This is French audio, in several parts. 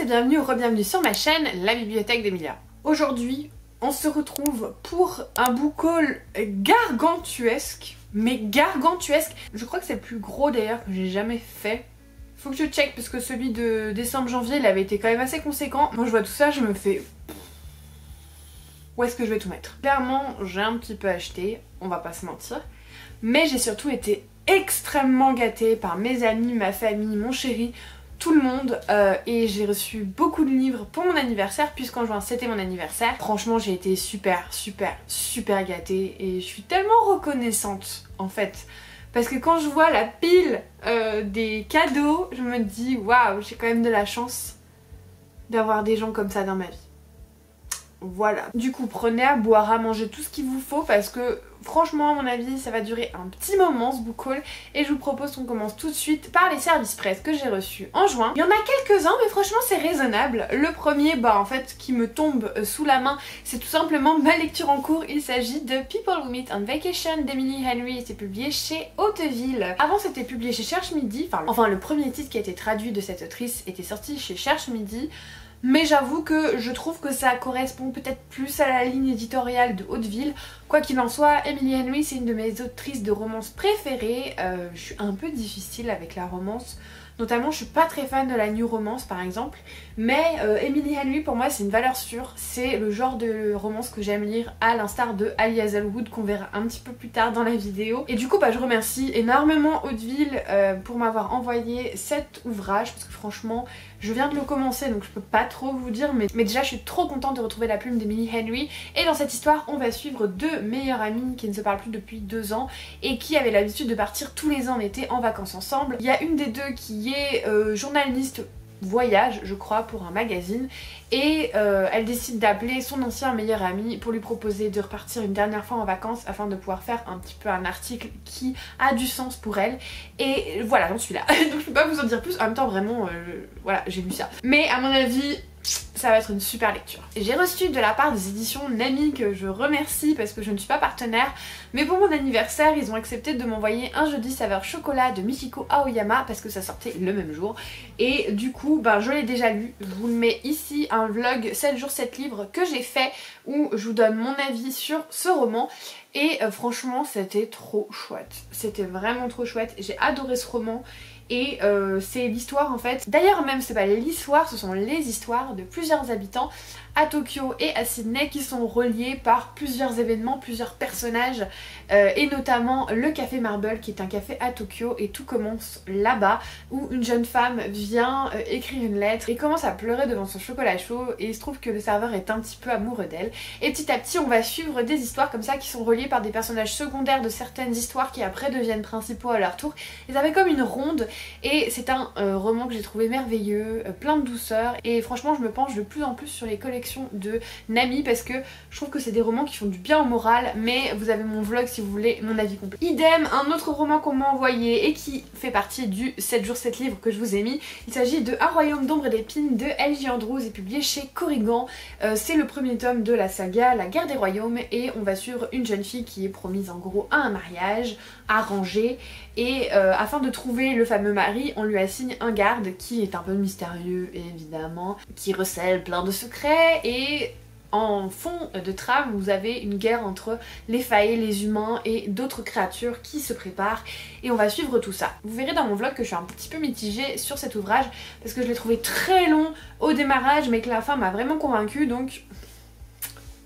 bienvenue ou re-bienvenue sur ma chaîne, la bibliothèque d'Emilia. Aujourd'hui, on se retrouve pour un book haul gargantuesque, mais gargantuesque. Je crois que c'est le plus gros d'ailleurs que j'ai jamais fait. Faut que je check parce que celui de décembre-janvier, il avait été quand même assez conséquent. Moi je vois tout ça, je me fais... Où est-ce que je vais tout mettre? Clairement, j'ai un petit peu acheté, on va pas se mentir. Mais j'ai surtout été extrêmement gâtée par mes amis, ma famille, mon chéri, tout le monde, et j'ai reçu beaucoup de livres pour mon anniversaire puisqu'en juin c'était mon anniversaire. Franchement j'ai été super gâtée et je suis tellement reconnaissante en fait, parce que quand je vois la pile des cadeaux, je me dis waouh, j'ai quand même de la chance d'avoir des gens comme ça dans ma vie. Voilà. Du coup, prenez à boire, à manger tout ce qu'il vous faut parce que franchement, à mon avis, ça va durer un petit moment ce book haul et je vous propose qu'on commence tout de suite par les services presse que j'ai reçus en juin. Il y en a quelques-uns, mais franchement, c'est raisonnable. Le premier, en fait, qui me tombe sous la main, c'est tout simplement ma lecture en cours. Il s'agit de People Who Meet on Vacation d'Emily Henry et c'est publié chez Hauteville. Avant, c'était publié chez Cherche Midi. Enfin, le premier titre qui a été traduit de cette autrice était sorti chez Cherche Midi. Mais j'avoue que je trouve que ça correspond peut-être plus à la ligne éditoriale de Hauteville. Quoi qu'il en soit, Emily Henry c'est une de mes autrices de romance préférées. Je suis un peu difficile avec la romance. Notamment, je suis pas très fan de la new romance par exemple. Mais Emily Henry pour moi c'est une valeur sûre. C'est le genre de romance que j'aime lire à l'instar de Ali Hazelwood qu'on verra un petit peu plus tard dans la vidéo. Et du coup je remercie énormément Hauteville pour m'avoir envoyé cet ouvrage. Parce que franchement je viens de le commencer donc je peux pas trop vous dire. Mais déjà je suis trop contente de retrouver la plume d'Emily Henry. Et dans cette histoire on va suivre deux meilleures amies qui ne se parlent plus depuis 2 ans. Et qui avaient l'habitude de partir tous les ans en été en vacances ensemble. Il y a une des deux qui est journaliste voyage je crois pour un magazine et elle décide d'appeler son ancien meilleur ami pour lui proposer de repartir une dernière fois en vacances afin de pouvoir faire un petit peu un article qui a du sens pour elle. Et voilà, j'en suis là donc je peux pas vous en dire plus. En même temps vraiment voilà, j'ai lu ça, mais à mon avis ça va être une super lecture. J'ai reçu de la part des éditions Nami, que je remercie parce que je ne suis pas partenaire, mais pour mon anniversaire ils ont accepté de m'envoyer un jeudi saveur chocolat de Michiko Aoyama parce que ça sortait le même jour. Et du coup je l'ai déjà lu, je vous le mets ici, un vlog 7 jours 7 livres que j'ai fait où je vous donne mon avis sur ce roman. Et franchement c'était trop chouette, c'était vraiment trop chouette, j'ai adoré ce roman. Et c'est l'histoire en fait, d'ailleurs même c'est pas l'histoire, ce sont les histoires de plusieurs habitants à Tokyo et à Sydney qui sont reliés par plusieurs événements, plusieurs personnages et notamment le café Marble qui est un café à Tokyo. Et tout commence là-bas où une jeune femme vient écrire une lettre et commence à pleurer devant son chocolat chaud et il se trouve que le serveur est un petit peu amoureux d'elle. Et petit à petit on va suivre des histoires comme ça qui sont reliées par des personnages secondaires de certaines histoires qui après deviennent principaux à leur tour. Et ça fait comme une ronde et c'est un roman que j'ai trouvé merveilleux, plein de douceur et franchement je me penche de plus en plus sur les collections de Nami parce que je trouve que c'est des romans qui font du bien au moral. Mais vous avez mon vlog si vous voulez mon avis complet. Idem, un autre roman qu'on m'a envoyé et qui fait partie du 7 jours 7 livres que je vous ai mis. Il s'agit de Un royaume d'ombre et d'épines de L.J. Andrews et publié chez Corrigan. C'est le premier tome de la saga La guerre des royaumes et on va suivre une jeune fille qui est promise en gros à un mariage arrangé. Et afin de trouver le fameux mari, on lui assigne un garde qui est un peu mystérieux évidemment, qui recèle plein de secrets. Et en fond de trame, vous avez une guerre entre les failles, les humains et d'autres créatures qui se préparent. Et on va suivre tout ça. Vous verrez dans mon vlog que je suis un petit peu mitigée sur cet ouvrage parce que je l'ai trouvé très long au démarrage mais que la fin m'a vraiment convaincue. Donc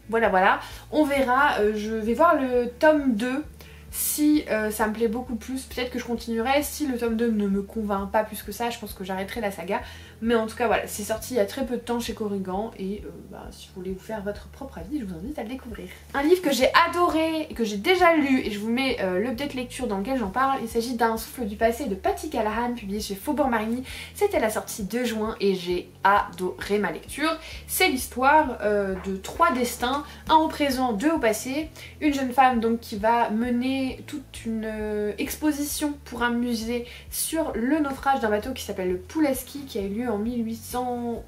voilà, on verra. Je vais voir le tome 2. Si ça me plaît beaucoup plus, peut-être que je continuerai. Si le tome 2 ne me convainc pas plus que ça, je pense que j'arrêterai la saga. Mais en tout cas voilà, c'est sorti il y a très peu de temps chez Corrigan. Et si vous voulez vous faire votre propre avis, je vous invite à le découvrir. Un livre que j'ai adoré et que j'ai déjà lu, et je vous mets l'update lecture dans lequel j'en parle. Il s'agit d'Un souffle du passé de Patty Callahan, publié chez Faubourg Marigny. C'était la sortie de juin et j'ai adoré ma lecture. C'est l'histoire de 3 destins, un au présent, 2 au passé. Une jeune femme donc qui va mener toute une exposition pour un musée sur le naufrage d'un bateau qui s'appelle le Pulaski, qui a eu lieu en 1830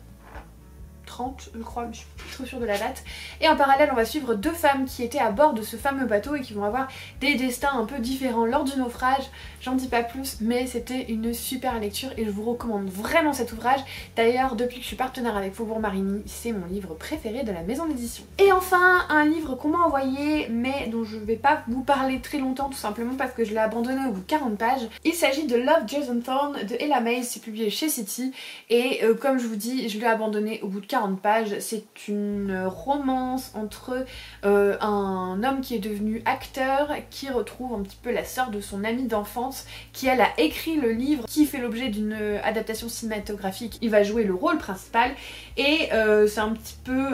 30 je crois, mais je suis plus trop sûre de la date. Et en parallèle on va suivre deux femmes qui étaient à bord de ce fameux bateau et qui vont avoir des destins un peu différents lors du naufrage. J'en dis pas plus, mais c'était une super lecture et je vous recommande vraiment cet ouvrage. D'ailleurs depuis que je suis partenaire avec Faubourg Marigny, c'est mon livre préféré de la maison d'édition. Et enfin un livre qu'on m'a envoyé mais dont je vais pas vous parler très longtemps tout simplement parce que je l'ai abandonné au bout de 40 pages. Il s'agit de Love, Jason Thorne de Ella Mays, c'est publié chez City et comme je vous dis je l'ai abandonné au bout de 40 pages. C'est une romance entre un homme qui est devenu acteur qui retrouve un petit peu la sœur de son amie d'enfance qui elle a écrit le livre qui fait l'objet d'une adaptation cinématographique. Il va jouer le rôle principal et c'est un petit peu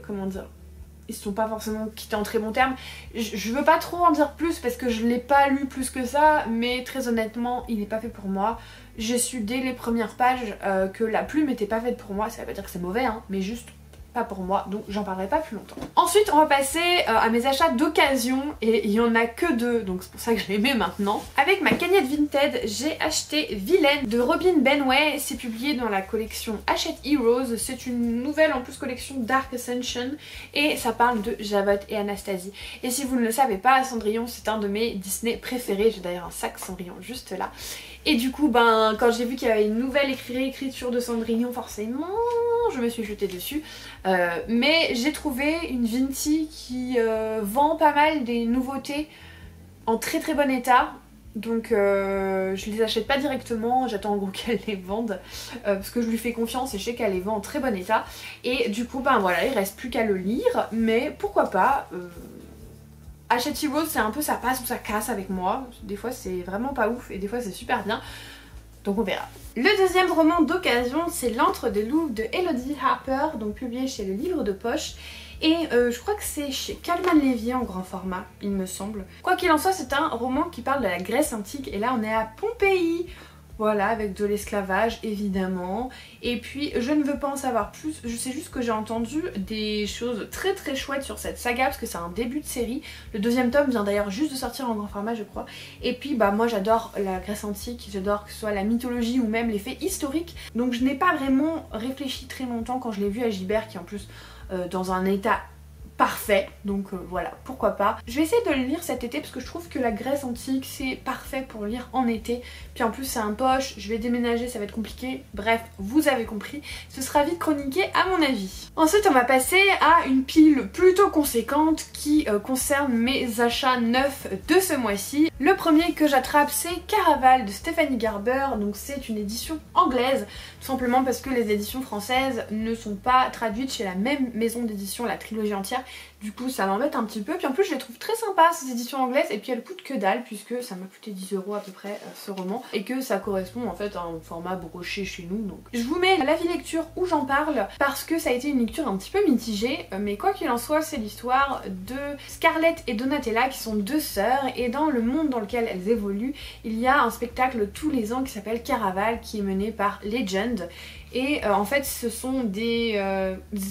comment dire, ils se sont pas forcément quittés en très bons termes. Je veux pas trop en dire plus parce que je l'ai pas lu plus que ça, mais très honnêtement il n'est pas fait pour moi. J'ai su dès les premières pages que la plume était pas faite pour moi. Ça veut pas dire que c'est mauvais hein, mais juste pas pour moi, donc j'en parlerai pas plus longtemps. Ensuite on va passer à mes achats d'occasion et il y en a que deux, donc c'est pour ça que je les mets maintenant. Avec ma cagnotte Vinted, j'ai acheté Villaine de Robin Benway, c'est publié dans la collection Hachette Heroes, c'est une nouvelle en plus collection Dark Ascension et ça parle de Javotte et Anastasie. Et si vous ne le savez pas, Cendrillon c'est un de mes Disney préférés, j'ai d'ailleurs un sac Cendrillon juste là. Et du coup ben quand j'ai vu qu'il y avait une nouvelle réécriture de Cendrillon, forcément je me suis jetée dessus. Mais j'ai trouvé une Vinti qui vend pas mal des nouveautés en très très bon état. Donc je les achète pas directement, j'attends en gros qu'elle les vende parce que je lui fais confiance et je sais qu'elle les vend en très bon état. Et du coup ben voilà, il reste plus qu'à le lire, mais pourquoi pas. Hachette Heroes c'est un peu ça passe ou ça casse avec moi, des fois c'est vraiment pas ouf et des fois c'est super bien. Donc on verra. Le deuxième roman d'occasion c'est L'Antre des loups de Elodie Harper, donc publié chez le Livre de Poche. Et je crois que c'est chez Calman Lévy en grand format, il me semble. Quoi qu'il en soit, c'est un roman qui parle de la Grèce antique et là on est à Pompéi. Voilà, avec de l'esclavage évidemment. Et puis je ne veux pas en savoir plus, je sais juste que j'ai entendu des choses très très chouettes sur cette saga parce que c'est un début de série. Le deuxième tome vient d'ailleurs juste de sortir en grand format je crois. Et puis bah moi j'adore la Grèce antique, j'adore que ce soit la mythologie ou même les faits historiques. Donc je n'ai pas vraiment réfléchi très longtemps quand je l'ai vu à Gibert qui est en plus dans un état parfait, donc voilà, pourquoi pas. Je vais essayer de le lire cet été parce que je trouve que la Grèce antique c'est parfait pour lire en été. Puis en plus c'est un poche, je vais déménager, ça va être compliqué. Bref, vous avez compris, ce sera vite chroniqué à mon avis. Ensuite on va passer à une pile plutôt conséquente qui concerne mes achats neufs de ce mois-ci. Le premier que j'attrape c'est Caraval de Stéphanie Garber, donc c'est une édition anglaise, tout simplement parce que les éditions françaises ne sont pas traduites chez la même maison d'édition, la trilogie entière. Du coup ça m'embête un petit peu, puis en plus je les trouve très sympas ces éditions anglaises et puis elles coûtent que dalle puisque ça m'a coûté 10 € à peu près ce roman et que ça correspond en fait à un format broché chez nous. Donc je vous mets l'avis lecture où j'en parle parce que ça a été une lecture un petit peu mitigée, mais quoi qu'il en soit c'est l'histoire de Scarlett et Donatella qui sont deux sœurs et dans le monde dans lequel elles évoluent il y a un spectacle tous les ans qui s'appelle Caraval qui est mené par Legend et en fait ce sont des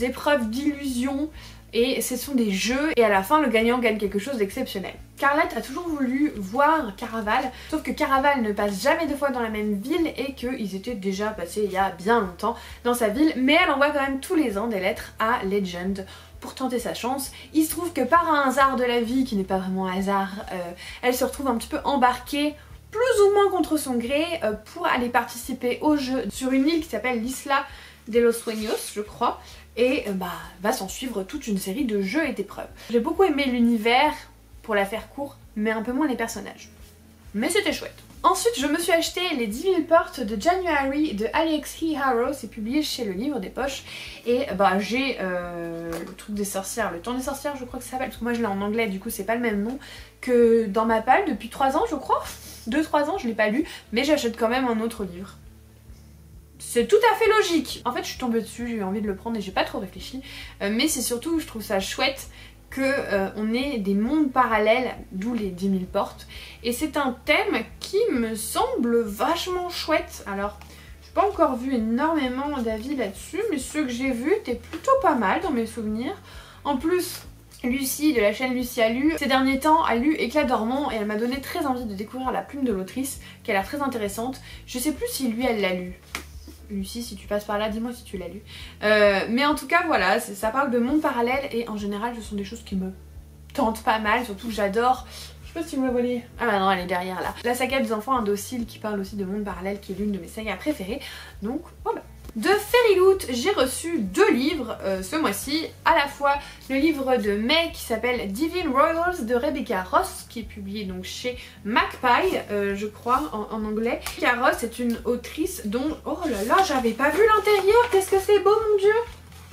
épreuves d'illusion. Et ce sont des jeux et à la fin le gagnant gagne quelque chose d'exceptionnel. Scarlett a toujours voulu voir Caraval, sauf que Caraval ne passe jamais deux fois dans la même ville et qu'ils étaient déjà passés il y a bien longtemps dans sa ville, mais elle envoie quand même tous les ans des lettres à Legend pour tenter sa chance. Il se trouve que par un hasard de la vie, qui n'est pas vraiment un hasard, elle se retrouve un petit peu embarquée plus ou moins contre son gré pour aller participer au jeu sur une île qui s'appelle l'Isla de los Sueños je crois. Et va s'en suivre toute une série de jeux et d'épreuves. J'ai beaucoup aimé l'univers, pour la faire court, mais un peu moins les personnages. Mais c'était chouette. Ensuite, je me suis acheté Les 10 000 portes de January de Alex E. Harrow, c'est publié chez le Livre des Poches. Et j'ai le truc des sorcières, le temps des sorcières je crois que ça s'appelle, parce que moi je l'ai en anglais, du coup c'est pas le même nom que dans ma palle depuis 3 ans je crois. 2-3 ans je l'ai pas lu, mais j'achète quand même un autre livre. C'est tout à fait logique. En fait je suis tombée dessus, j'ai eu envie de le prendre et j'ai pas trop réfléchi. Mais c'est surtout, je trouve ça chouette qu'on ait des mondes parallèles, d'où les 10 000 portes. Et c'est un thème qui me semble vachement chouette. Alors, j'ai pas encore vu énormément d'avis là-dessus, mais ceux que j'ai vus étaient plutôt pas mal dans mes souvenirs. En plus, Lucie de la chaîne Lucie a lu, ces derniers temps a lu Éclat dormant et elle m'a donné très envie de découvrir la plume de l'autrice, qui a l'air très intéressante. Je sais plus si lui elle l'a lu. Lucie, si tu passes par là, dis-moi si tu l'as lu. Mais en tout cas, voilà, ça parle de monde parallèle et en général, ce sont des choses qui me tentent pas mal, surtout que j'adore. Je sais pas si vous la voyez. Ah bah non, elle est derrière là. La saga des enfants indociles qui parle aussi de monde parallèle, qui est l'une de mes sagas préférées. Donc voilà. De Fairyloot, j'ai reçu 2 livres ce mois-ci, à la fois le livre de mai qui s'appelle Divine Royals de Rebecca Ross, qui est publié donc chez Magpie, je crois, en anglais. Rebecca Ross est une autrice dont, oh là là, j'avais pas vu l'intérieur, qu'est-ce que c'est beau mon dieu.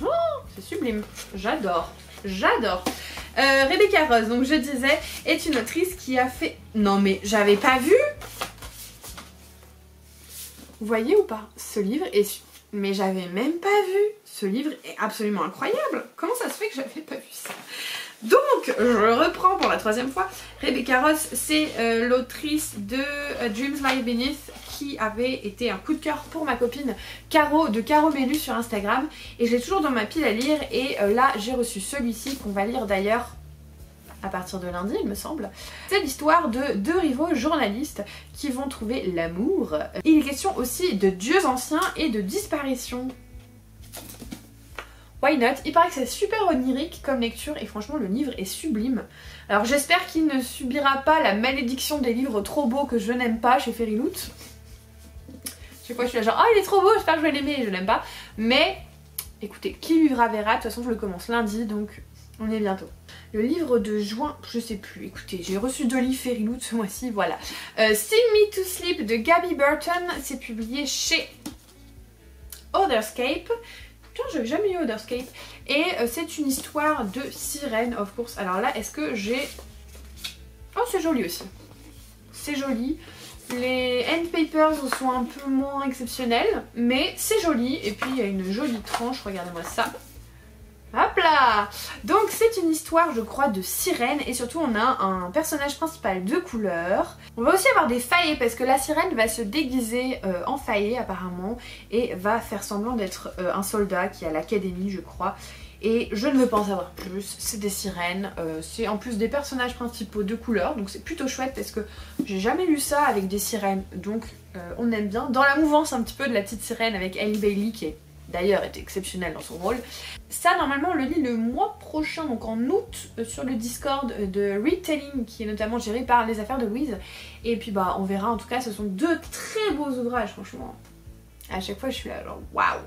Oh, c'est sublime, j'adore, j'adore. Rebecca Ross, donc je disais, est une autrice qui a fait... Non mais j'avais pas vu. Vous voyez ou pas? Ce livre est... Mais j'avais même pas vu. Ce livre est absolument incroyable. Comment ça se fait que j'avais pas vu ça? Donc, je reprends pour la 3e fois. Rebecca Ross, c'est l'autrice de Dreams Lie Beneath, qui avait été un coup de cœur pour ma copine Caro, de Caro Mélu sur Instagram. Et je l'ai toujours dans ma pile à lire. Et là, j'ai reçu celui-ci, qu'on va lire d'ailleurs à partir de lundi, il me semble. C'est l'histoire de 2 rivaux journalistes qui vont trouver l'amour. Il est question aussi de dieux anciens et de disparition. Why not? Il paraît que c'est super onirique comme lecture et franchement le livre est sublime. Alors j'espère qu'il ne subira pas la malédiction des livres trop beaux que je n'aime pas chez Fairyloot. Chaque fois je suis là genre oh il est trop beau, j'espère que je vais l'aimer et je l'aime pas. Mais écoutez, qui vivra verra, de toute façon je le commence lundi donc on est bientôt. Le livre de juin, je sais plus, écoutez, j'ai reçu 2 livres Fairyloot ce mois-ci, voilà. Sing Me to Sleep de Gabby Burton, c'est publié chez Otherscape. Putain, j'avais jamais eu Otherscape. Et c'est une histoire de sirène, of course. Alors là, est-ce que j'ai... Oh, c'est joli aussi. C'est joli. Les end papers sont un peu moins exceptionnels, mais c'est joli. Et puis, il y a une jolie tranche, regardez-moi ça. Hop là! Donc c'est une histoire je crois de sirène et surtout on a un personnage principal de couleur. On va aussi avoir des faillets parce que la sirène va se déguiser en faillet apparemment et va faire semblant d'être un soldat qui est à l'académie je crois. Et je ne veux pas en savoir plus, c'est des sirènes, c'est en plus des personnages principaux de couleur donc c'est plutôt chouette parce que j'ai jamais lu ça avec des sirènes donc on aime bien. Dans la mouvance un petit peu de la petite sirène avec Halle Bailey qui est d'ailleurs est exceptionnelle dans son rôle. Ça normalement on le lit le mois prochain, donc en août, sur le Discord de Retelling qui est notamment géré par Les Affaires de Louise. Et puis bah on verra, en tout cas ce sont 2 très beaux ouvrages franchement. À chaque fois je suis là genre waouh.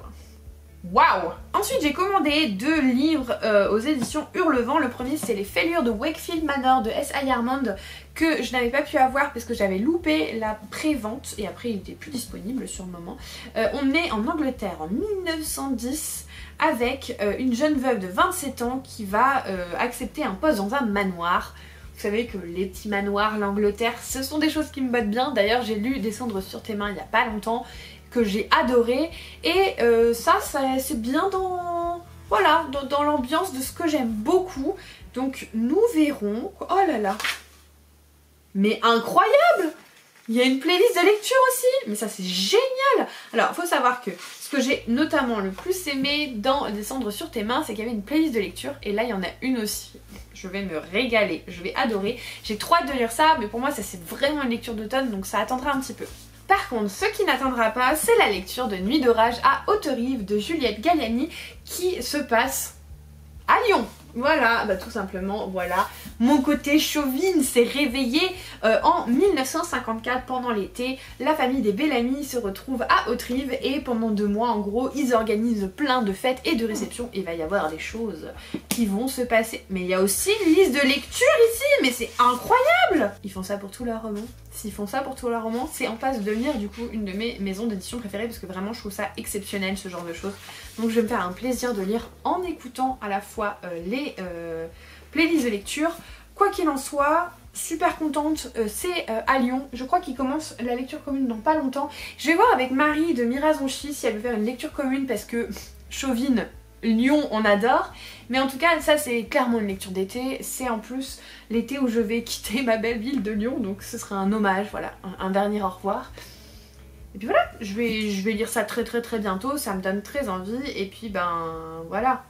Waouh! Ensuite j'ai commandé 2 livres aux éditions Hurlevent. Le premier c'est Les Fêlures de Wakefield Manor de S.I. Armand que je n'avais pas pu avoir parce que j'avais loupé la pré-vente et après il n'était plus disponible sur le moment. On est en Angleterre en 1910 avec une jeune veuve de 27 ans qui va accepter un poste dans un manoir. Vous savez que les petits manoirs, l'Angleterre, ce sont des choses qui me bottent bien. D'ailleurs j'ai lu Descendre sur tes mains il n'y a pas longtemps, que j'ai adoré et ça c'est bien dans voilà dans l'ambiance de ce que j'aime beaucoup donc nous verrons. Oh là là mais incroyable, il y a une playlist de lecture aussi mais ça c'est génial. Alors il faut savoir que ce que j'ai notamment le plus aimé dans Descendre sur tes mains c'est qu'il y avait une playlist de lecture et là il y en a une aussi. Je vais me régaler, je vais adorer, j'ai trop hâte de lire ça mais pour moi ça c'est vraiment une lecture d'automne donc ça attendra un petit peu. Par contre, ce qui n'attendra pas, c'est la lecture de Nuit d'orage à Haute-Rive de Juliette Galliani qui se passe à Lyon. Voilà, bah tout simplement, voilà. Mon côté chauvine s'est réveillé en 1954 pendant l'été. La famille des Bellamy se retrouve à Haute-Rive et pendant 2 mois, en gros, ils organisent plein de fêtes et de réceptions. Il va y avoir des choses qui vont se passer. Mais il y a aussi une liste de lecture ici, mais c'est incroyable! Ils font ça pour tous leurs romans. S'ils font ça pour tous leurs romans, c'est en passe de devenir du coup une de mes maisons d'édition préférées parce que vraiment je trouve ça exceptionnel ce genre de choses. Donc je vais me faire un plaisir de lire en écoutant à la fois les playlists de lecture. Quoi qu'il en soit, super contente, c'est à Lyon. Je crois qu'ils commencent la lecture commune dans pas longtemps. Je vais voir avec Marie de Mirazonchi si elle veut faire une lecture commune parce que chauvine, Lyon on adore. Mais en tout cas ça c'est clairement une lecture d'été. C'est en plus l'été où je vais quitter ma belle ville de Lyon. Donc ce sera un hommage, voilà, un dernier au revoir. Et puis voilà, je vais lire ça très bientôt, ça me donne très envie et puis ben voilà.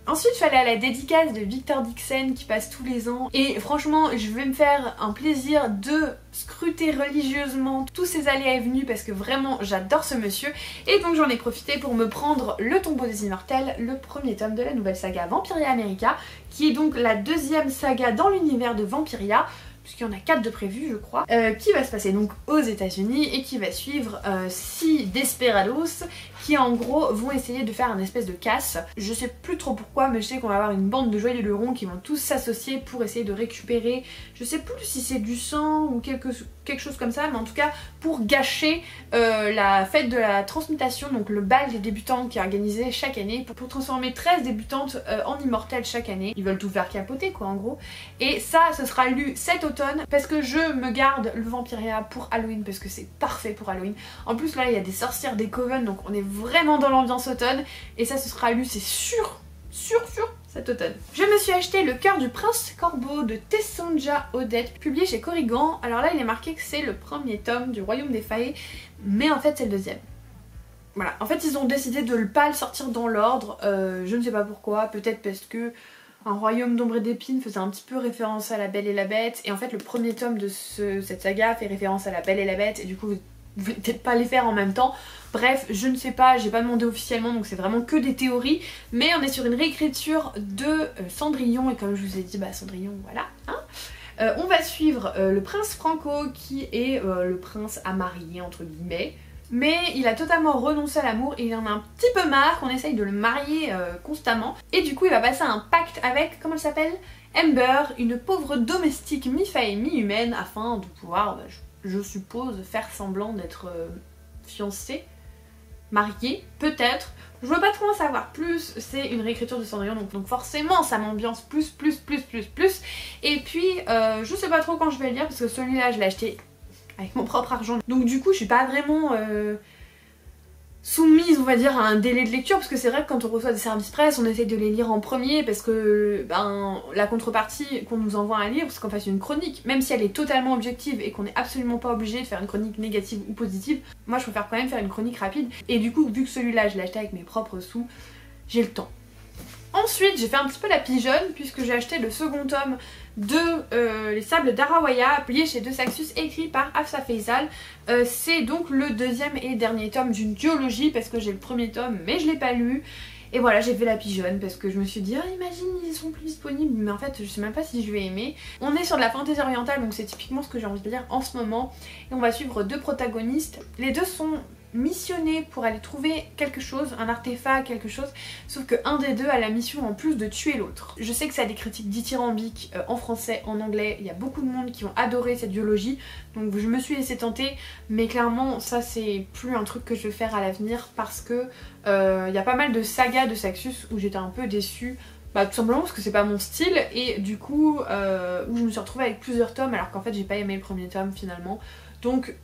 Ensuite je suis allée à la dédicace de Victor Dixon qui passe tous les ans et franchement je vais me faire un plaisir de scruter religieusement tous ses allées et venues parce que vraiment j'adore ce monsieur et donc j'en ai profité pour me prendre Le Tombeau des Immortels, le premier tome de la nouvelle saga Vampiria America qui est donc la deuxième saga dans l'univers de Vampiria, puisqu'il y en a 4 de prévus je crois, qui va se passer donc aux États-Unis et qui va suivre 6 desperados qui en gros vont essayer de faire un espèce de casse. Je sais plus trop pourquoi mais je sais qu'on va avoir une bande de joyeux lurons qui vont tous s'associer pour essayer de récupérer, je sais plus si c'est du sang ou quelque chose comme ça, mais en tout cas pour gâcher la fête de la transmutation, donc le bal des débutantes qui est organisé chaque année pour transformer 13 débutantes en immortelles chaque année. Ils veulent tout faire capoter quoi en gros. Et ça ce sera lu cet automne parce que je me garde le Vampiria pour Halloween parce que c'est parfait pour Halloween. En plus là il y a des sorcières des Coven donc on est vraiment dans l'ambiance automne et ça ce sera lu c'est sûr cet automne. Je me suis acheté Le Cœur du Prince Corbeau de Tessandja Odette, publié chez Corrigan. Alors là il est marqué que c'est le premier tome du Royaume des Fae, mais en fait c'est le deuxième. Voilà, en fait ils ont décidé de ne pas le sortir dans l'ordre, je ne sais pas pourquoi, peut-être parce que Un Royaume d'ombre et d'épines faisait un petit peu référence à La Belle et la Bête, et en fait le premier tome de cette saga fait référence à La Belle et la Bête, et du coup vous pouvez peut-être pas les faire en même temps. Bref, je ne sais pas, j'ai pas demandé officiellement donc c'est vraiment que des théories, mais on est sur une réécriture de Cendrillon, et comme je vous ai dit, bah Cendrillon voilà, hein. On va suivre le prince Franco qui est le prince à marier entre guillemets. Mais il a totalement renoncé à l'amour et il en a un petit peu marre qu'on essaye de le marier constamment. Et du coup il va passer un pacte avec, comment elle s'appelle, Amber, une pauvre domestique mi-fae mi-humaine, afin de pouvoir, je suppose, faire semblant d'être fiancée, mariée, peut-être. Je veux pas trop en savoir plus, c'est une réécriture de Cendrillon donc forcément ça m'ambiance plus. Et puis je sais pas trop quand je vais le lire parce que celui-là je l'ai acheté avec mon propre argent. Donc du coup je suis pas vraiment soumise on va dire à un délai de lecture parce que c'est vrai que quand on reçoit des services presse on essaie de les lire en premier parce que la contrepartie qu'on nous envoie un livre c'est qu'on fasse une chronique, même si elle est totalement objective et qu'on n'est absolument pas obligé de faire une chronique négative ou positive. Moi je préfère quand même faire une chronique rapide et du coup vu que celui-là je l'ai acheté avec mes propres sous, j'ai le temps. Ensuite j'ai fait un petit peu la pigeonne puisque j'ai acheté le second tome de Les Sables d'Arawaya, publié chez De Saxus, écrit par Hafsa Faisal. C'est donc le deuxième et dernier tome d'une duologie parce que j'ai le premier tome mais je l'ai pas lu. Et voilà, j'ai fait la pigeonne parce que je me suis dit ah, imagine ils sont plus disponibles, mais en fait je sais même pas si je vais aimer. On est sur de la fantaisie orientale donc c'est typiquement ce que j'ai envie de lire en ce moment. Et on va suivre deux protagonistes. Les deux sont missionnés pour aller trouver quelque chose, un artefact, quelque chose, sauf que un des deux a la mission en plus de tuer l'autre. Je sais que ça a des critiques dithyrambiques en français, en anglais, il y a beaucoup de monde qui ont adoré cette duologie, donc je me suis laissée tenter, mais clairement ça c'est plus un truc que je vais faire à l'avenir parce que il y a pas mal de sagas de Saxus où j'étais un peu déçue. Bah tout simplement parce que c'est pas mon style et du coup où je me suis retrouvée avec plusieurs tomes alors qu'en fait j'ai pas aimé le premier tome finalement. Donc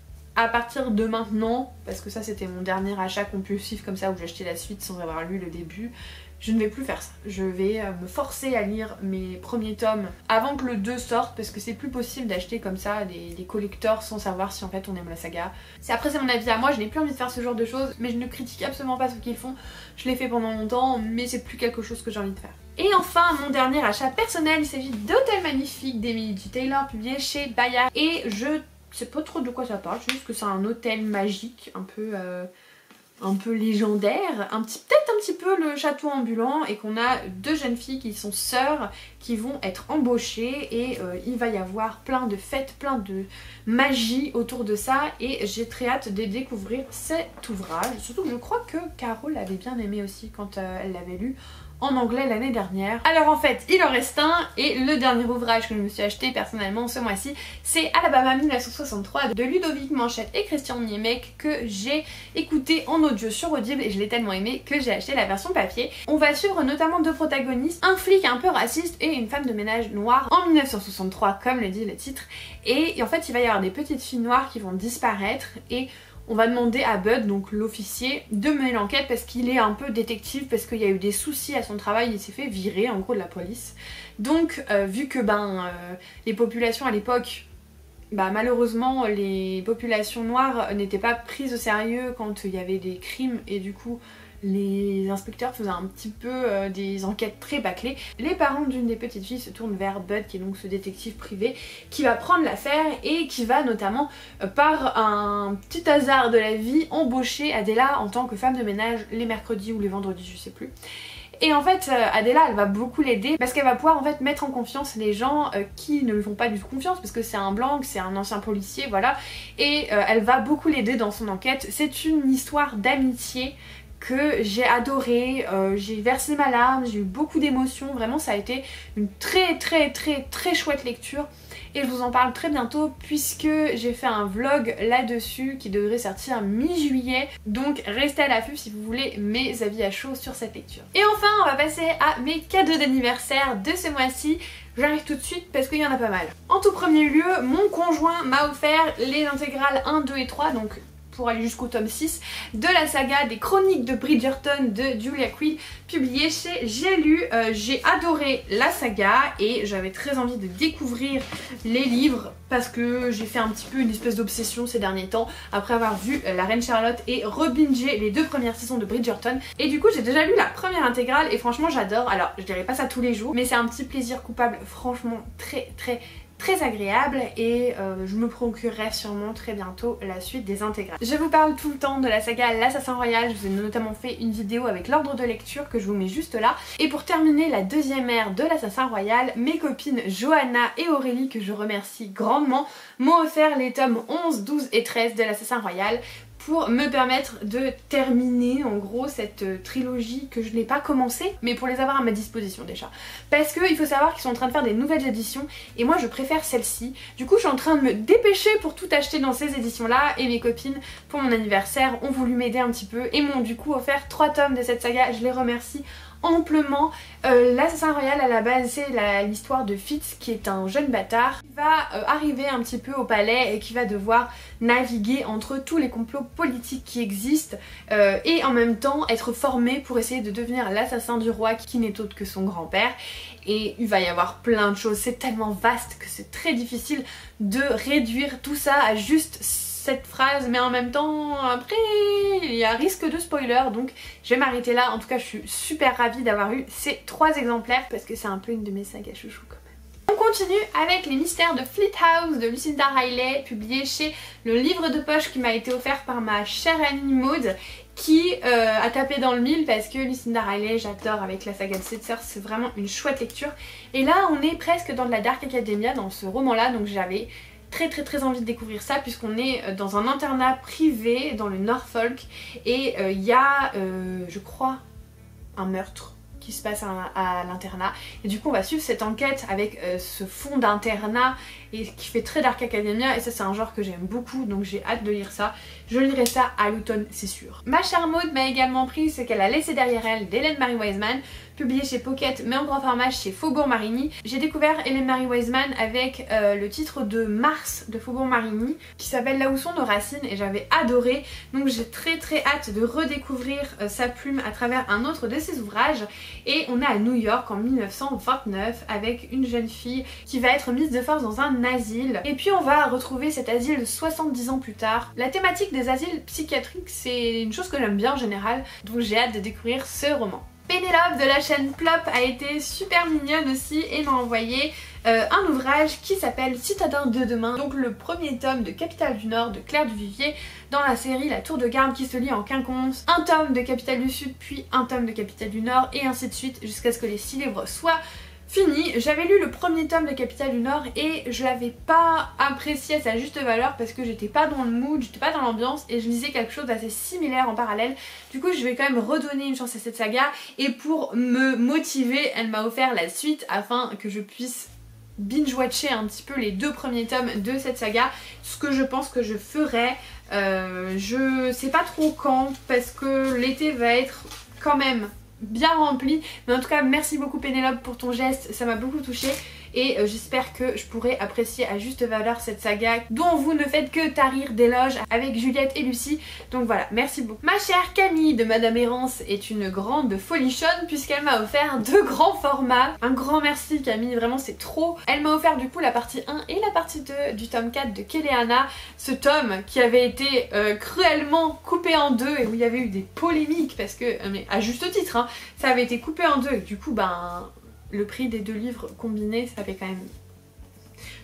à partir de maintenant, parce que ça c'était mon dernier achat compulsif comme ça où j'ai acheté la suite sans avoir lu le début, je ne vais plus faire ça. Je vais me forcer à lire mes premiers tomes avant que le 2 sorte parce que c'est plus possible d'acheter comme ça des collectors sans savoir si en fait on aime la saga. Après c'est mon avis à moi, je n'ai plus envie de faire ce genre de choses mais je ne critique absolument pas ce qu'ils font. Je l'ai fait pendant longtemps mais c'est plus quelque chose que j'ai envie de faire. Et enfin mon dernier achat personnel, il s'agit d'Hôtel Magnifique d'Emily G. Taylor publié chez Bayard et je sais pas trop de quoi ça parle, c'est juste que c'est un hôtel magique un peu légendaire, peut-être un petit peu le château ambulant et qu'on a deux jeunes filles qui sont sœurs qui vont être embauchées et il va y avoir plein de fêtes, plein de magie autour de ça et j'ai très hâte de découvrir cet ouvrage, surtout que je crois que Caro l'avait bien aimé aussi quand elle l'avait lu en anglais l'année dernière. Alors en fait il en reste un et le dernier ouvrage que je me suis acheté personnellement ce mois-ci c'est Alabama 1963 de Ludovic Manchette et Christian Niemek que j'ai écouté en audio sur Audible et je l'ai tellement aimé que j'ai acheté la version papier. On va suivre notamment deux protagonistes, un flic un peu raciste et une femme de ménage noire en 1963 comme le dit le titre et en fait il va y avoir des petites filles noires qui vont disparaître et on va demander à Bud, donc l'officier, de mener l'enquête parce qu'il est un peu détective, parce qu'il y a eu des soucis à son travail, il s'est fait virer en gros de la police. Donc vu que les populations à l'époque, malheureusement les populations noires n'étaient pas prises au sérieux quand il y avait des crimes et du coup les inspecteurs faisaient un petit peu des enquêtes très bâclées. Les parents d'une des petites filles se tournent vers Bud, qui est donc ce détective privé, qui va prendre l'affaire et qui va notamment, par un petit hasard de la vie, embaucher Adela en tant que femme de ménage les mercredis ou les vendredis, je sais plus. Et en fait Adela elle va beaucoup l'aider parce qu'elle va pouvoir en fait mettre en confiance les gens qui ne lui font pas du tout confiance parce que c'est un blanc, c'est un ancien policier, voilà. Et elle va beaucoup l'aider dans son enquête. C'est une histoire d'amitié que j'ai adoré, j'ai versé ma larme, j'ai eu beaucoup d'émotions, vraiment ça a été une très chouette lecture. Et je vous en parle très bientôt puisque j'ai fait un vlog là-dessus qui devrait sortir mi-juillet. Donc restez à l'affût si vous voulez mes avis à chaud sur cette lecture. Et enfin on va passer à mes cadeaux d'anniversaire de ce mois-ci. J'arrive tout de suite parce qu'il y en a pas mal. En tout premier lieu, mon conjoint m'a offert les intégrales 1, 2 et 3, donc pour aller jusqu'au tome 6 de la saga des Chroniques de Bridgerton de Julia Quinn, publiée chez J'ai lu. J'ai adoré la saga et j'avais très envie de découvrir les livres parce que j'ai fait un petit peu une espèce d'obsession ces derniers temps après avoir vu La Reine Charlotte et rebingé les 2 premières saisons de Bridgerton. Et du coup j'ai déjà lu la première intégrale et franchement j'adore. Alors je dirais pas ça tous les jours mais c'est un petit plaisir coupable franchement très agréable et je me procurerai sûrement très bientôt la suite des intégrales. Je vous parle tout le temps de la saga L'Assassin Royal, je vous ai notamment fait une vidéo avec l'ordre de lecture que je vous mets juste là. Et pour terminer la deuxième ère de l'Assassin Royal, mes copines Johanna et Aurélie, que je remercie grandement, m'ont offert les tomes 11, 12 et 13 de l'Assassin Royal pour me permettre de terminer en gros cette trilogie que je n'ai pas commencée, mais pour les avoir à ma disposition déjà. Parce qu'il faut savoir qu'ils sont en train de faire des nouvelles éditions et moi je préfère celle-ci. Du coup je suis en train de me dépêcher pour tout acheter dans ces éditions là et mes copines pour mon anniversaire ont voulu m'aider un petit peu et m'ont du coup offert 3 tomes de cette saga, je les remercie amplement. L'Assassin Royal à la base c'est l'histoire de Fitz qui est un jeune bâtard qui va arriver un petit peu au palais et qui va devoir naviguer entre tous les complots politiques qui existent et en même temps être formé pour essayer de devenir l'assassin du roi qui n'est autre que son grand-père. Et il va y avoir plein de choses, c'est tellement vaste que c'est très difficile de réduire tout ça à juste cette phrase, mais en même temps après il y a risque de spoiler donc je vais m'arrêter là. En tout cas je suis super ravie d'avoir eu ces 3 exemplaires parce que c'est un peu une de mes sagas chouchou quand même. On continue avec les mystères de Fleet House de Lucinda Riley, publié chez Le Livre de Poche qui m'a été offert par ma chère amie Maud qui a tapé dans le mille parce que Lucinda Riley j'adore avec la saga de Sept Sœurs, c'est vraiment une chouette lecture. Et là on est presque dans de la Dark Academia dans ce roman là, donc j'avais très envie de découvrir ça puisqu'on est dans un internat privé dans le Norfolk et il y a je crois un meurtre qui se passe à l'internat et du coup on va suivre cette enquête avec ce fond d'internat et qui fait très Dark Academia et ça c'est un genre que j'aime beaucoup donc j'ai hâte de lire ça. Je lirai ça à l'automne c'est sûr. Ma chère Maud m'a également pris Ce qu'elle a laissé derrière elle d'Hélène Marie Wiseman, publié chez Pocket mais en grand format chez Faubourg-Marigny. J'ai découvert Hélène Marie Wiseman avec le titre de Mars de Faubourg-Marigny qui s'appelle Là où sont nos racines et j'avais adoré, donc j'ai très hâte de redécouvrir sa plume à travers un autre de ses ouvrages. Et on est à New York en 1929 avec une jeune fille qui va être mise de force dans un asile et puis on va retrouver cet asile 70 ans plus tard. La thématique des asiles psychiatriques c'est une chose que j'aime bien en général, donc j'ai hâte de découvrir ce roman. Pénélope de la chaîne Plop a été super mignonne aussi et m'a envoyé un ouvrage qui s'appelle Citadin de demain, donc le premier tome de Capitale du Nord de Claire Duvivier dans la série La Tour de Garde qui se lit en quinconce, un tome de Capitale du Sud puis un tome de Capitale du Nord et ainsi de suite jusqu'à ce que les 6 livres soient fini. J'avais lu le premier tome de Capitale du Nord et je l'avais pas apprécié à sa juste valeur parce que j'étais pas dans le mood, j'étais pas dans l'ambiance et je lisais quelque chose d'assez similaire en parallèle. Du coup je vais quand même redonner une chance à cette saga et pour me motiver elle m'a offert la suite afin que je puisse binge-watcher un petit peu les 2 premiers tomes de cette saga, ce que je pense que je ferai. Je sais pas trop quand parce que l'été va être quand même bien rempli, mais en tout cas merci beaucoup Pénélope pour ton geste, ça m'a beaucoup touchée et j'espère que je pourrai apprécier à juste valeur cette saga dont vous ne faites que tarir d'éloges avec Juliette et Lucie. Donc voilà, merci beaucoup. Ma chère Camille de Madame Errance est une grande folichonne puisqu'elle m'a offert 2 grands formats. Un grand merci Camille, vraiment c'est trop. Elle m'a offert du coup la partie 1 et la partie 2 du tome 4 de Keleana, ce tome qui avait été cruellement coupé en 2 et où il y avait eu des polémiques parce que, mais à juste titre, hein, ça avait été coupé en 2 et du coup ben le prix des 2 livres combinés ça fait quand même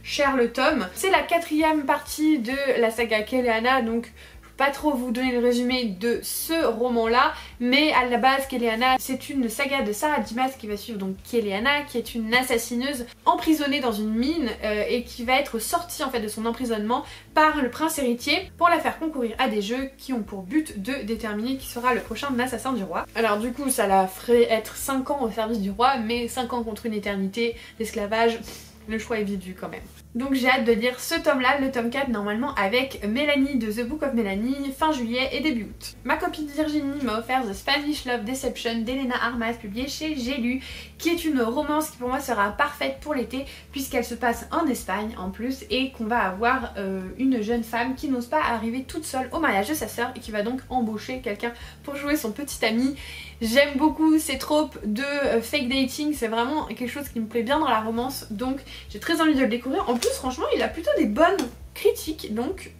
cher le tome. C'est la 4e partie de la saga Keleana, donc pas trop vous donner le résumé de ce roman là, mais à la base Keleana c'est une saga de Sarah Dimas qui va suivre donc Keleana qui est une assassineuse emprisonnée dans une mine et qui va être sortie en fait de son emprisonnement par le prince héritier pour la faire concourir à des jeux qui ont pour but de déterminer qui sera le prochain assassin du roi. Alors du coup ça la ferait être 5 ans au service du roi, mais 5 ans contre une éternité d'esclavage, le choix est vite vu quand même. Donc j'ai hâte de lire ce tome là, le tome 4 normalement avec Mélanie de The Book of Melanie fin juillet et début août. Ma copine Virginie m'a offert The Spanish Love Deception d'Elena Armas publié chez J'ai lu, qui est une romance qui pour moi sera parfaite pour l'été puisqu'elle se passe en Espagne en plus et qu'on va avoir une jeune femme qui n'ose pas arriver toute seule au mariage de sa sœur et qui va donc embaucher quelqu'un pour jouer son petit ami. J'aime beaucoup ces tropes de fake dating, c'est vraiment quelque chose qui me plaît bien dans la romance, donc j'ai très envie de le découvrir. En plus franchement il a plutôt des bonnes critiques, donc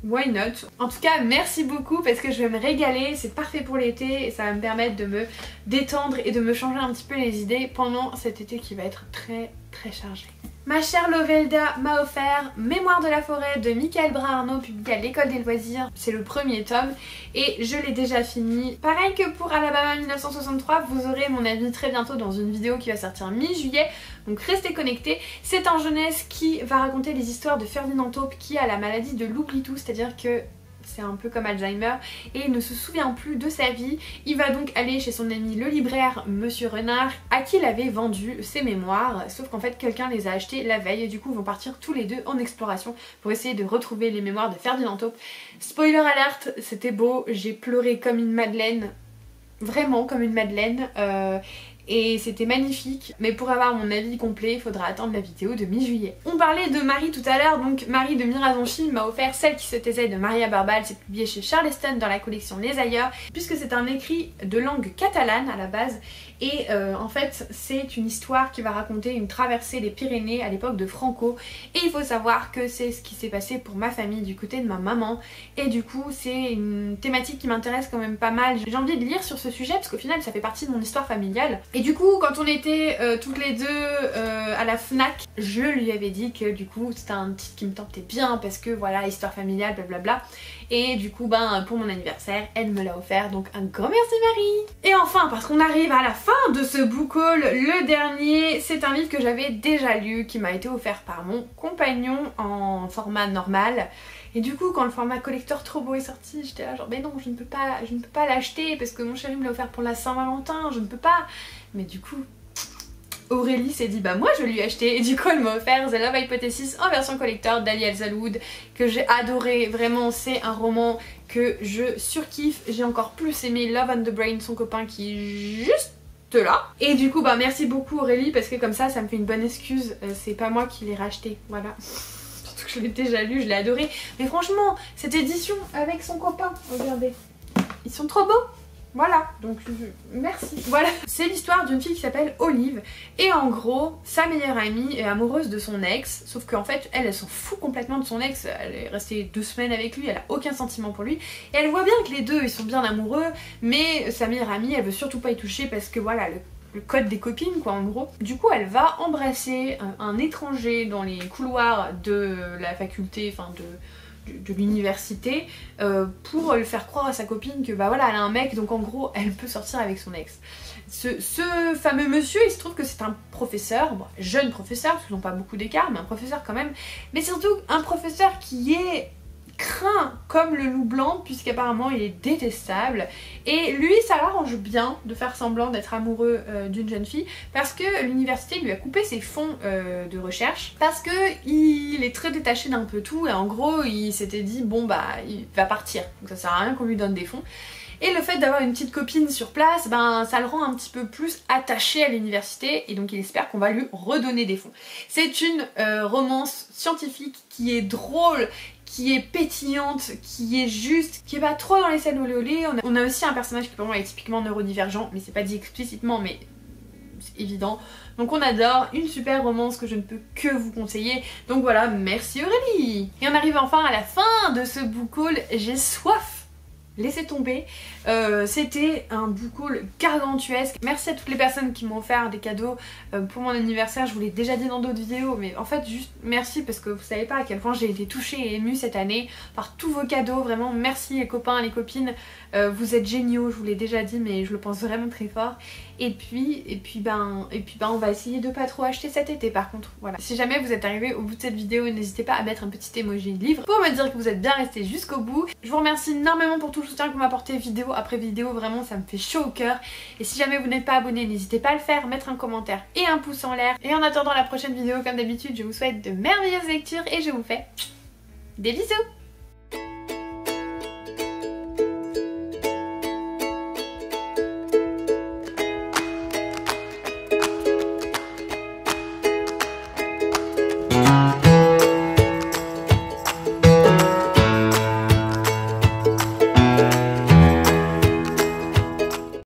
why not. En tout cas merci beaucoup parce que je vais me régaler, c'est parfait pour l'été et ça va me permettre de me détendre et de me changer un petit peu les idées pendant cet été qui va être très chargé. Ma chère Lovelda m'a offert Mémoire de la forêt de Michael Brun-Arnaud publié à l'école des loisirs, c'est le 1er tome et je l'ai déjà fini. Pareil que pour Alabama 1963, vous aurez mon avis très bientôt dans une vidéo qui va sortir mi-juillet, donc restez connectés. C'est un jeunesse qui va raconter les histoires de Ferdinand Taupe qui a la maladie de l'oubli-tout, c'est-à-dire que c'est un peu comme Alzheimer et il ne se souvient plus de sa vie. Il va donc aller chez son ami le libraire Monsieur Renard à qui il avait vendu ses mémoires, sauf qu'en fait quelqu'un les a achetés la veille et du coup ils vont partir tous les 2 en exploration pour essayer de retrouver les mémoires de Ferdinand Taupe. Spoiler alerte, c'était beau, j'ai pleuré comme une madeleine, vraiment comme une madeleine. Et c'était magnifique, mais pour avoir mon avis complet, il faudra attendre la vidéo de mi-juillet. On parlait de Marie tout à l'heure, donc Marie de Mirazonchi m'a offert Celle qui se taisait de Maria Barbal, c'est publié chez Charleston dans la collection Les Ailleurs, puisque c'est un écrit de langue catalane à la base, et en fait c'est une histoire qui va raconter une traversée des Pyrénées à l'époque de Franco, et il faut savoir que c'est ce qui s'est passé pour ma famille du côté de ma maman, et du coup c'est une thématique qui m'intéresse quand même pas mal. J'ai envie de lire sur ce sujet parce qu'au final ça fait partie de mon histoire familiale. Et du coup quand on était toutes les 2 à la Fnac, je lui avais dit que du coup c'était un titre qui me tentait bien parce que voilà, histoire familiale blablabla, et du coup ben pour mon anniversaire elle me l'a offert, donc un grand merci Marie. Et enfin parce qu'on arrive à la fin de ce book haul, le dernier c'est un livre que j'avais déjà lu qui m'a été offert par mon compagnon en format normal. Et du coup quand le format collector trop beau est sorti, j'étais là genre mais non, je ne peux pas l'acheter parce que mon chéri me l'a offert pour la Saint-Valentin, je ne peux pas. Mais du coup Aurélie s'est dit bah moi je vais lui acheter, et du coup elle m'a offert The Love Hypothesis en version collector d'Ali Elzaloud que j'ai adoré, vraiment c'est un roman que je surkiffe. J'ai encore plus aimé Love on the Brain, son copain qui est juste là. Et du coup bah merci beaucoup Aurélie parce que comme ça me fait une bonne excuse, c'est pas moi qui l'ai racheté, voilà. Surtout que je l'ai déjà lu, je l'ai adoré. Mais franchement cette édition avec son copain, regardez, ils sont trop beaux. Voilà, donc merci. Voilà, c'est l'histoire d'une fille qui s'appelle Olive et en gros sa meilleure amie est amoureuse de son ex, sauf qu'en fait elle s'en fout complètement de son ex. Elle est restée 2 semaines avec lui, elle a aucun sentiment pour lui et elle voit bien que les 2 ils sont bien amoureux, mais sa meilleure amie elle veut surtout pas y toucher parce que voilà le code des copines quoi en gros. Du coup elle va embrasser un étranger dans les couloirs de la faculté, enfin de l'université, pour lui faire croire à sa copine que bah voilà elle a un mec, donc en gros elle peut sortir avec son ex. Ce fameux monsieur, il se trouve que c'est un professeur, bon, jeune professeur parce qu'ils n'ont pas beaucoup d'écart, mais un professeur quand même, mais surtout un professeur qui est craint comme le loup blanc puisqu'apparemment il est détestable, et lui ça l'arrange bien de faire semblant d'être amoureux d'une jeune fille parce que l'université lui a coupé ses fonds de recherche parce que il est très détaché d'un peu tout et en gros il s'était dit bon bah il va partir donc ça sert à rien qu'on lui donne des fonds. Et le fait d'avoir une petite copine sur place, ben ça le rend un petit peu plus attaché à l'université et donc il espère qu'on va lui redonner des fonds. C'est une romance scientifique qui est drôle, qui est pétillante, qui est juste, qui est pas trop dans les scènes olé olé. On a aussi un personnage qui pour moi est typiquement neurodivergent, mais c'est pas dit explicitement, mais c'est évident. Donc on adore, une super romance que je ne peux que vous conseiller. Donc voilà, merci Aurélie. Et on arrive enfin à la fin de ce book haul, j'ai soif. Laissez tomber, c'était un book haul gargantuesque. Merci à toutes les personnes qui m'ont offert des cadeaux pour mon anniversaire. Je vous l'ai déjà dit dans d'autres vidéos, mais en fait juste merci parce que vous savez pas à quel point j'ai été touchée et émue cette année par tous vos cadeaux. Vraiment merci les copains, les copines, vous êtes géniaux, je vous l'ai déjà dit, mais je le pense vraiment très fort. Et puis on va essayer de pas trop acheter cet été par contre. Voilà. Si jamais vous êtes arrivé au bout de cette vidéo, n'hésitez pas à mettre un petit emoji livre pour me dire que vous êtes bien resté jusqu'au bout. Je vous remercie énormément pour tout le soutien que vous m'apportez vidéo après vidéo, vraiment ça me fait chaud au cœur. Et si jamais vous n'êtes pas abonné, n'hésitez pas à le faire, mettre un commentaire et un pouce en l'air. Et en attendant la prochaine vidéo, comme d'habitude, je vous souhaite de merveilleuses lectures et je vous fais des bisous.